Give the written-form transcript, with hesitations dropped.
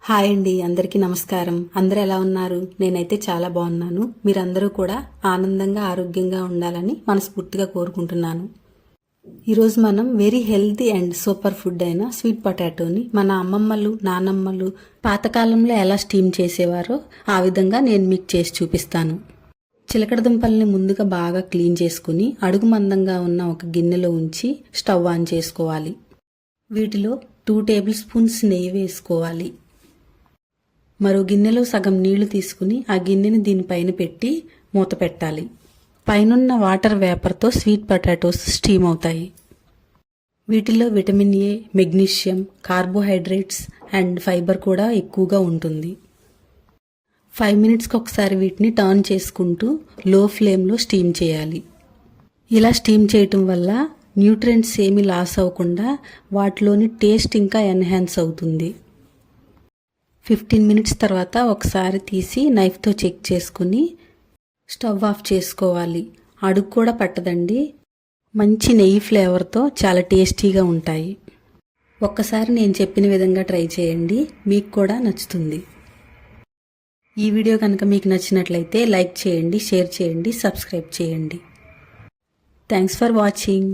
Hi అండి, అందరికీ నమస్కారం. అందరూ ఎలా ఉన్నారు? నేనైతే చాలా బాగున్నాను. మీరందరూ కూడా ఆనందంగా ఆరోగ్యంగా ఉండాలని మనస్ఫూర్తిగా కోరుకుంటున్నాను. ఈరోజు మనం very healthy and super food అయిన స్వీట్ పొటాటోని మన అమ్మమ్మలు, నానమ్మలు పాతకాలంలో ఎలా స్టీమ్ చేసేవారో ఆ విధంగా నేను మీకు చేసి చూపిస్తాను. చిలకడ దుంపల్ని ముందుగా బాగా క్లీన్ చేసుకుని అడుగు మందంగా ఉన్న ఒక గిన్నెలో ఉంచి స్టవ్ ఆన్ చేసుకోవాలి. వీటిలో 2 టేబుల్ స్పూన్స్ నెయ్యి వేసుకోవాలి. మరో గిన్నెలో సగం నీళ్లు తీసుకుని ఆ గిన్నెని దీనిపైన పెట్టి మూత పెట్టాలి. పైనున్న వాటర్ వేపర్తో స్వీట్ పొటాటోస్ స్టీమ్ అవుతాయి. వీటిలో vitamin A, magnesium, carbohydrates and fibre కూడా ఎక్కువగా ఉంటుంది. 5 మినిట్స్కి ఒకసారి వీటిని టర్న్ చేసుకుంటూ లో ఫ్లేమ్లో స్టీమ్ చేయాలి. ఇలా స్టీమ్ చేయటం వల్ల న్యూట్రియంట్స్ ఏమీ లాస్ అవ్వకుండా వాటిలోని టేస్ట్ ఇంకా ఎన్హాన్స్ అవుతుంది. 15 మినిట్స్ తర్వాత ఒకసారి తీసి నైఫ్తో చెక్ చేసుకుని స్టవ్ ఆఫ్ చేసుకోవాలి. అడుగు కూడా పట్టదండి. మంచి నెయ్యి ఫ్లేవర్తో చాలా టేస్టీగా ఉంటాయి. ఒక్కసారి నేను చెప్పిన విధంగా ట్రై చేయండి, మీకు కూడా నచ్చుతుంది. ఈ వీడియో కనుక మీకు నచ్చినట్లయితే లైక్ చేయండి, షేర్ చేయండి, సబ్స్క్రైబ్ చేయండి. Thanks for watching.